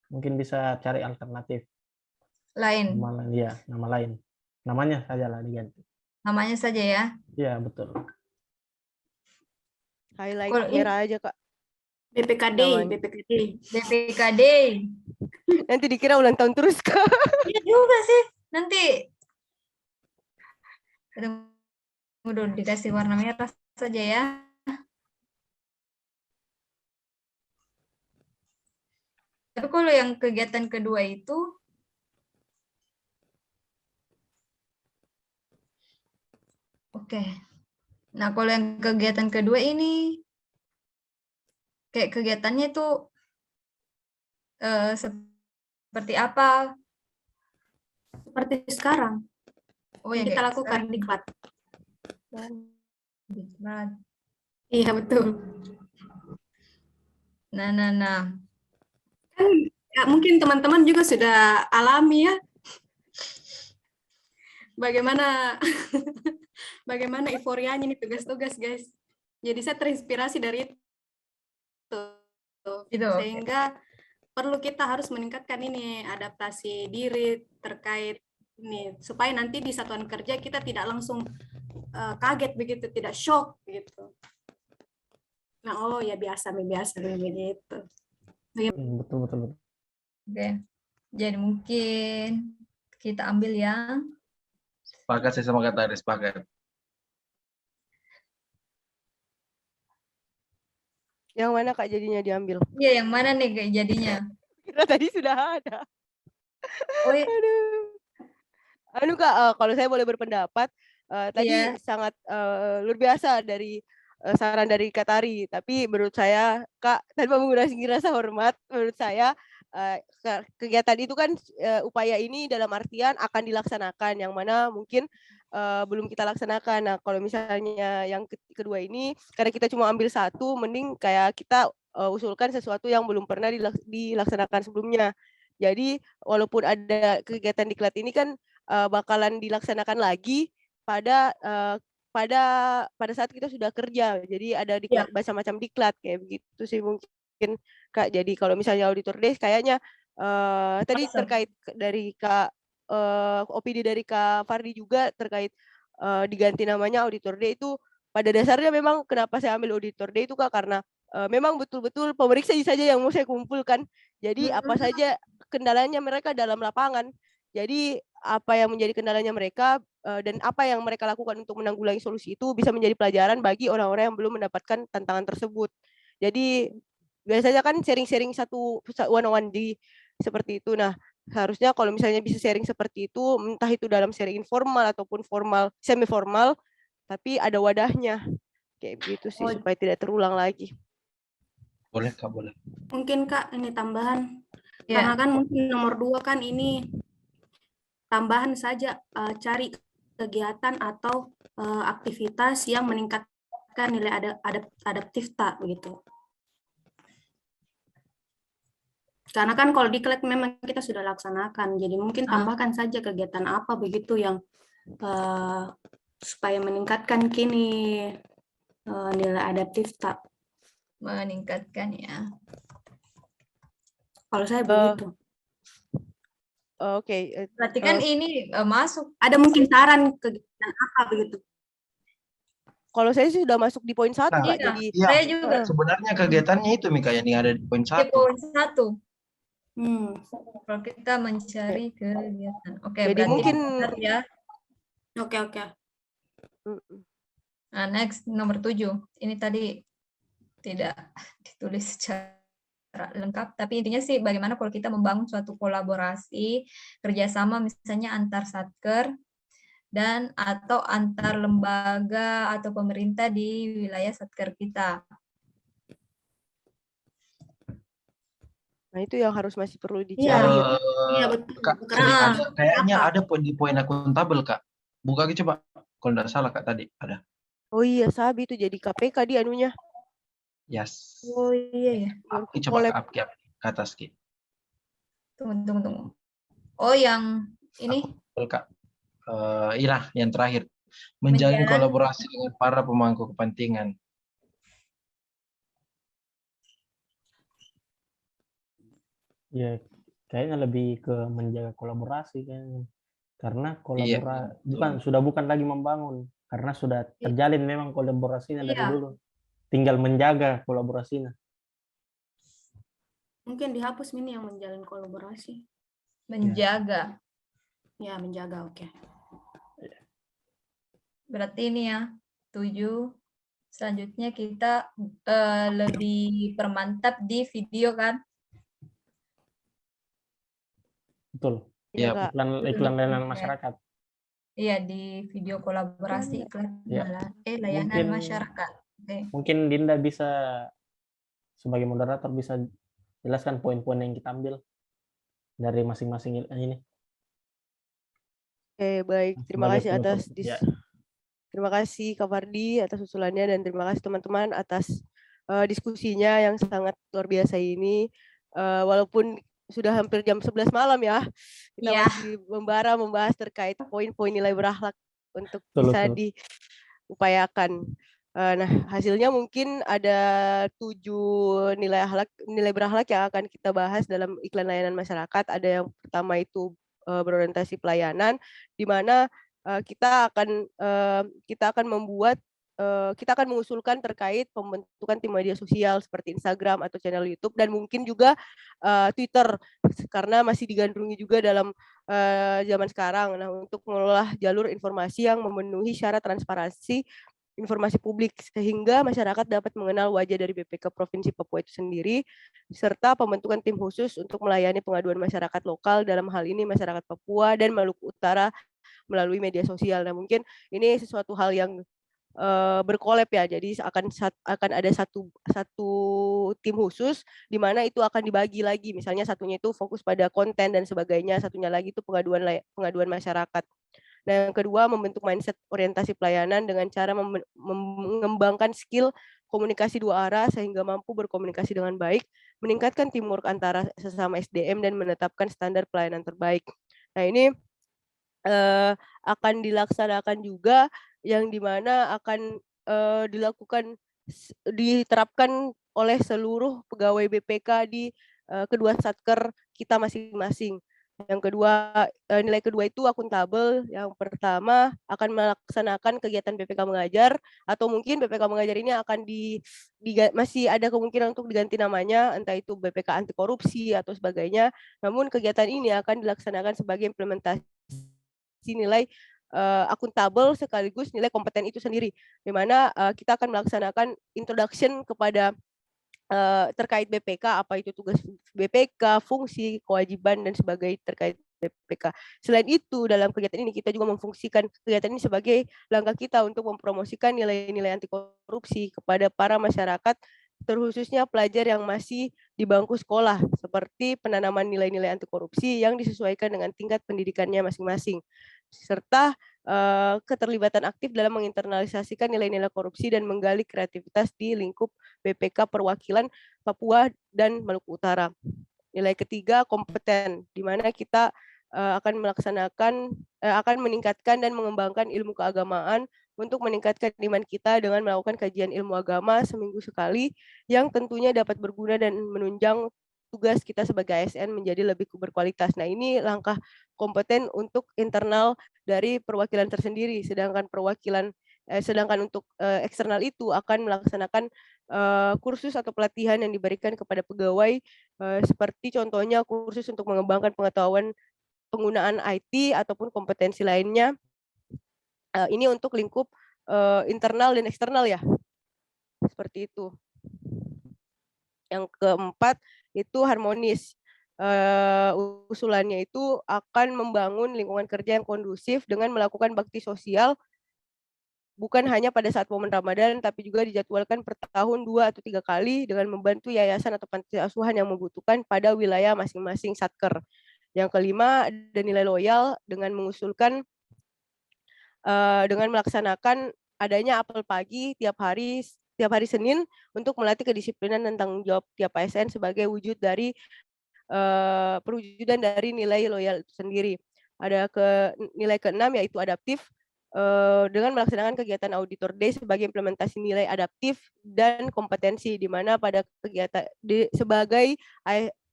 Mungkin bisa cari alternatif Lain. nama lain. Namanya saja lah diganti. Namanya saja ya. Iya, betul. Highlight merah aja Kak. BPKD. BPKD. Nanti dikira ulang tahun terus Kak. Iya juga sih. Nanti udah dikasih warna merah saja ya. Tapi kalau yang kegiatan kedua itu oke. Nah, kalau yang kegiatan kedua ini kayak kegiatannya itu seperti apa? Seperti sekarang. Oh, yang kita lakukan sekarang. diklat. Diklat. Iya, betul. Nah. Kan ya, mungkin teman-teman juga sudah alami ya. Bagaimana euforianya nih tugas-tugas, guys. Jadi saya terinspirasi dari itu. Sehingga perlu kita harus meningkatkan ini adaptasi diri terkait ini supaya nanti di satuan kerja kita tidak langsung kaget begitu, tidak shock gitu. Nah, oh ya biasa begitu. Betul. Oke. Jadi mungkin kita ambil yang Sepakat saya sama kata Aris, sepakat. Yang mana Kak jadinya diambil? Iya, yang mana nih kayak jadinya? Kira tadi sudah ada. Oh, iya. Aduh. Kak, kalau saya boleh berpendapat, tadi sangat luar biasa dari saran dari Kak Tari. Tapi menurut saya, Kak, tanpa menggunakan rasa hormat, menurut saya kegiatan itu kan upaya ini dalam artian akan dilaksanakan, yang mana mungkin belum kita laksanakan. Nah, kalau misalnya yang kedua ini, karena kita cuma ambil satu, mending kayak kita usulkan sesuatu yang belum pernah dilaksanakan sebelumnya. Jadi, walaupun ada kegiatan diklat ini kan bakalan dilaksanakan lagi pada saat kita sudah kerja. Jadi ada diklat, macam-macam diklat kayak begitu sih mungkin Kak. Jadi kalau misalnya auditor day kayaknya tadi terkait dari Kak opini dari Kak Fardi juga terkait diganti namanya auditor day itu pada dasarnya memang kenapa saya ambil auditor day itu Kak, karena memang betul-betul pemeriksa saja yang mau saya kumpulkan. Jadi apa saja kendalanya mereka dalam lapangan. Jadi apa yang menjadi kendalanya mereka dan apa yang mereka lakukan untuk menanggulangi solusi itu bisa menjadi pelajaran bagi orang-orang yang belum mendapatkan tantangan tersebut. Jadi biasanya kan sharing-sharing satu one-on-one di seperti itu. Nah, Harusnya kalau misalnya bisa sharing seperti itu, entah itu dalam sharing informal ataupun formal, semi formal, tapi ada wadahnya. Kayak begitu sih, supaya tidak terulang lagi. Boleh Kak, boleh. Mungkin Kak ini tambahan. Ya. Karena kan mungkin nomor 2 kan ini tambahan saja, cari kegiatan atau aktivitas yang meningkatkan nilai adaptif begitu. Karena kan kalau diklat memang kita sudah laksanakan, jadi mungkin tambahkan saja kegiatan apa begitu yang supaya meningkatkan kini nilai adaptif tak. Meningkatkan ya. Kalau saya begitu. Oke. Berarti kan ini masuk. Ada mungkin saran kegiatan apa begitu? Kalau saya sih sudah masuk di poin 1, Kak. Iya, Jadi saya juga. Sebenarnya kegiatannya itu Mika yang ada di poin 1. Di poin 1. Kalau kita mencari kegiatan. Oke, jadi berarti mungkin ya. Oke. Nah, next nomor 7. Ini tadi tidak ditulis secara lengkap, tapi intinya sih bagaimana kalau kita membangun suatu kolaborasi kerjasama misalnya antar satker dan atau antar lembaga atau pemerintah di wilayah satker kita. Nah, itu yang harus masih perlu dicari. Iya betul. Kak, kayaknya ada di poin akuntabel Kak. Buka aja coba. Kalau tidak salah Kak tadi ada. Oh iya, Sabi itu jadi KPK di anunya. Yes. Oh iya ya. Coba ke atas Ki. Tunggu. Oh yang ini? Betul Kak. Iya yang terakhir. Menjalin kolaborasi dengan para pemangku kepentingan. Ya, kayaknya lebih ke menjaga kolaborasi kayaknya. Karena kolaborasi bukan lagi membangun, karena sudah terjalin memang kolaborasinya dari dulu. Tinggal menjaga kolaborasinya. Mungkin dihapus ini yang menjalin kolaborasi. Menjaga. Ya, menjaga, oke. Berarti ini ya, 7. Selanjutnya kita lebih permantap di video kan? Betul. Iya, iklan layanan masyarakat. Iya, di video kolaborasi iklan layanan masyarakat. Mungkin Dinda bisa sebagai moderator bisa jelaskan poin-poin yang kita ambil dari masing-masing ini. Oke, baik. Terima kasih atas terima kasih Kak Fardi atas usulannya, dan terima kasih teman-teman atas diskusinya yang sangat luar biasa ini. Walaupun sudah hampir jam 11 malam ya, kita masih membahas terkait poin-poin nilai berakhlak untuk bisa diupayakan. Nah, hasilnya mungkin ada 7 nilai berakhlak yang akan kita bahas dalam iklan layanan masyarakat. Ada yang pertama itu berorientasi pelayanan, di mana kita akan mengusulkan terkait pembentukan tim media sosial seperti Instagram atau channel YouTube, dan mungkin juga Twitter, karena masih digandrungi juga dalam zaman sekarang. Nah, untuk mengelola jalur informasi yang memenuhi syarat transparansi informasi publik, sehingga masyarakat dapat mengenal wajah dari BPK Provinsi Papua itu sendiri, serta pembentukan tim khusus untuk melayani pengaduan masyarakat lokal, dalam hal ini masyarakat Papua dan Maluku Utara, melalui media sosial. Nah, mungkin ini sesuatu hal yang berkolab ya, jadi akan ada satu tim khusus di mana itu akan dibagi lagi, misalnya satunya itu fokus pada konten dan sebagainya, satunya lagi itu pengaduan masyarakat. Dan yang kedua, membentuk mindset orientasi pelayanan dengan cara mengembangkan skill komunikasi 2 arah sehingga mampu berkomunikasi dengan baik, meningkatkan teamwork antara sesama SDM, dan menetapkan standar pelayanan terbaik. Nah, ini akan dilaksanakan juga, yang dimana akan diterapkan oleh seluruh pegawai BPK di kedua satker kita masing-masing. Yang kedua, nilai kedua itu akuntabel. Yang pertama akan melaksanakan kegiatan BPK mengajar, atau mungkin BPK mengajar ini akan masih ada kemungkinan untuk diganti namanya, entah itu BPK anti korupsi atau sebagainya. Namun kegiatan ini akan dilaksanakan sebagai implementasi nilai akuntabel sekaligus nilai kompeten itu sendiri, di mana kita akan melaksanakan introduction kepada terkait BPK, apa itu tugas BPK, fungsi, kewajiban, dan sebagainya terkait BPK. Selain itu, dalam kegiatan ini kita juga memfungsikan kegiatan ini sebagai langkah kita untuk mempromosikan nilai-nilai anti korupsi kepada para masyarakat, terkhususnya pelajar yang masih di bangku sekolah, seperti penanaman nilai-nilai anti korupsi yang disesuaikan dengan tingkat pendidikannya masing-masing, serta keterlibatan aktif dalam menginternalisasikan nilai-nilai korupsi dan menggali kreativitas di lingkup BPK perwakilan Papua dan Maluku Utara. Nilai ketiga, kompeten, di mana kita akan meningkatkan dan mengembangkan ilmu keagamaan untuk meningkatkan iman kita dengan melakukan kajian ilmu agama seminggu sekali yang tentunya dapat berguna dan menunjang tugas kita sebagai ASN menjadi lebih berkualitas. Nah, ini langkah kompeten untuk internal dari perwakilan tersendiri, sedangkan untuk eksternal itu akan melaksanakan kursus atau pelatihan yang diberikan kepada pegawai, seperti contohnya kursus untuk mengembangkan pengetahuan penggunaan IT ataupun kompetensi lainnya. Ini untuk lingkup internal dan eksternal ya, seperti itu. Yang keempat itu harmonis. Usulannya itu akan membangun lingkungan kerja yang kondusif dengan melakukan bakti sosial bukan hanya pada saat momen Ramadan, tapi juga dijadwalkan per tahun 2 atau 3 kali dengan membantu yayasan atau panti asuhan yang membutuhkan pada wilayah masing-masing satker. Yang kelima, ada nilai loyal dengan mengusulkan dengan melaksanakan adanya apel pagi tiap hari Senin untuk melatih kedisiplinan dan tanggung jawab tiap ASN sebagai wujud dari perwujudan dari nilai loyal itu sendiri. Ada nilai keenam yaitu adaptif, dengan melaksanakan kegiatan Auditor Day sebagai implementasi nilai adaptif dan kompetensi, di mana pada kegiatan sebagai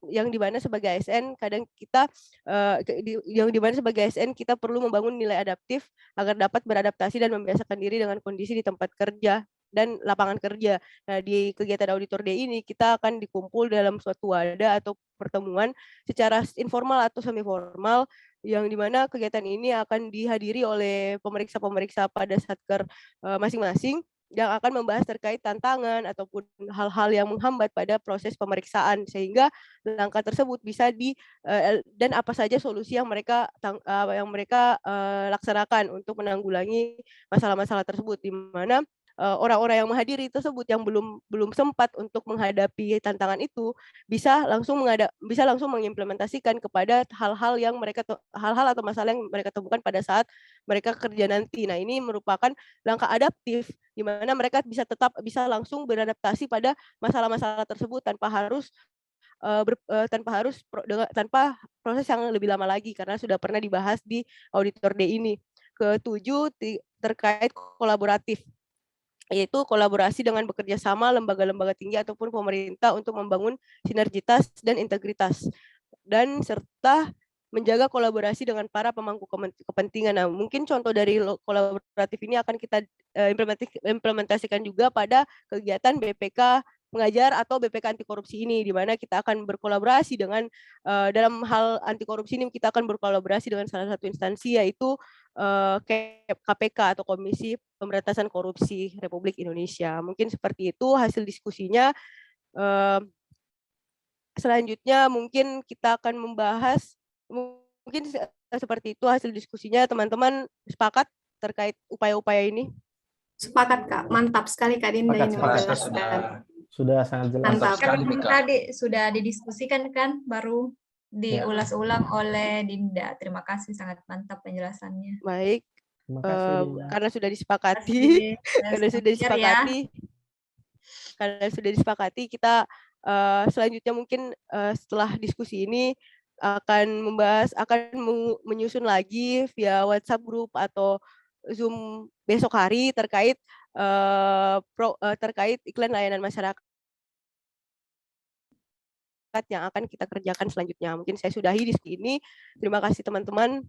ASN kadang kita sebagai ASN kita perlu membangun nilai adaptif agar dapat beradaptasi dan membiasakan diri dengan kondisi di tempat kerja dan lapangan kerja. Nah, di kegiatan Auditor Day ini kita akan dikumpul dalam suatu wadah atau pertemuan secara informal atau semi formal, yang dimana kegiatan ini akan dihadiri oleh pemeriksa-pemeriksa pada satker masing-masing yang akan membahas terkait tantangan ataupun hal-hal yang menghambat pada proses pemeriksaan, sehingga langkah tersebut bisa dan apa saja solusi yang mereka laksanakan untuk menanggulangi masalah-masalah tersebut, di mana orang-orang yang menghadiri tersebut yang belum sempat untuk menghadapi tantangan itu bisa langsung mengimplementasikan kepada hal-hal atau masalah yang mereka temukan pada saat mereka kerja nanti. Nah, ini merupakan langkah adaptif di mana mereka bisa langsung beradaptasi pada masalah-masalah tersebut tanpa proses yang lebih lama lagi, karena sudah pernah dibahas di Auditor Day ini. Ketujuh, terkait kolaboratif, yaitu kolaborasi dengan bekerja sama lembaga-lembaga tinggi ataupun pemerintah untuk membangun sinergitas dan integritas, dan serta menjaga kolaborasi dengan para pemangku kepentingan. Nah, mungkin contoh dari kolaboratif ini akan kita implementasikan juga pada kegiatan BPK mengajar atau BPK anti korupsi ini, di mana kita akan berkolaborasi dengan dalam hal anti korupsi ini kita akan berkolaborasi dengan salah satu instansi, yaitu KPK atau Komisi Pemberantasan Korupsi Republik Indonesia. Mungkin seperti itu hasil diskusinya. Selanjutnya mungkin kita akan membahas, mungkin seperti itu hasil diskusinya. Teman-teman sepakat terkait upaya-upaya ini? Sepakat, Kak. Mantap sekali Kak Dinda ini menjelaskan. Sudah sangat jelas. Mantap. Tadi sudah didiskusikan kan, baru diulas-ulang oleh Dinda. Terima kasih, sangat mantap penjelasannya. Baik, Terima kasih, Dinda. karena sudah disepakati, kita selanjutnya mungkin setelah diskusi ini akan menyusun lagi via WhatsApp group atau Zoom besok hari terkait iklan layanan masyarakat yang akan kita kerjakan selanjutnya. Mungkin saya sudahi di sini. Terima kasih teman-teman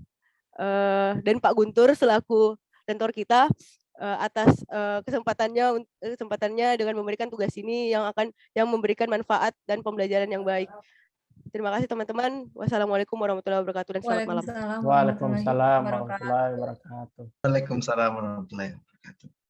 dan Pak Guntur selaku mentor kita atas kesempatannya dengan memberikan tugas ini yang memberikan manfaat dan pembelajaran yang baik. Terima kasih teman-teman. Wassalamualaikum warahmatullahi wabarakatuh dan selamat malam. Waalaikumsalam warahmatullahi wabarakatuh. Waalaikumsalam warahmatullahi wabarakatuh.